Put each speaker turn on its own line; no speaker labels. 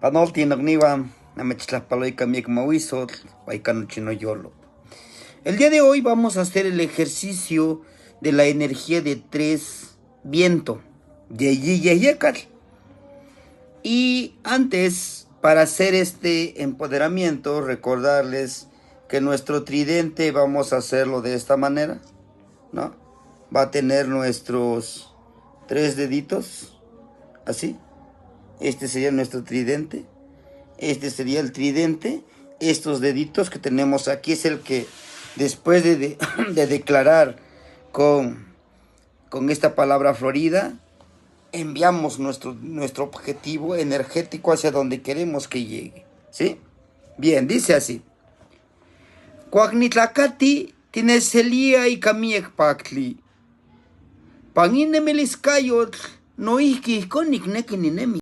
Panolti nogniwa, namechtlapaloica miek mawisol, paicano chino yolo. El día de hoy vamos a hacer el ejercicio de la energía de 3 viento, Yeyiyeyecal. Y antes, para hacer este empoderamiento, recordarles que nuestro tridente vamos a hacerlo de esta manera, ¿no? Va a tener nuestros 3 deditos, así. Este sería nuestro tridente. Este sería el tridente. Estos deditos que tenemos aquí es el que después de declarar con esta palabra florida, enviamos nuestro objetivo energético hacia donde queremos que llegue. ¿Sí? Bien, dice así. Cuagnitlacati tineselia y camiecpactli. Panginemeliscayot no iski con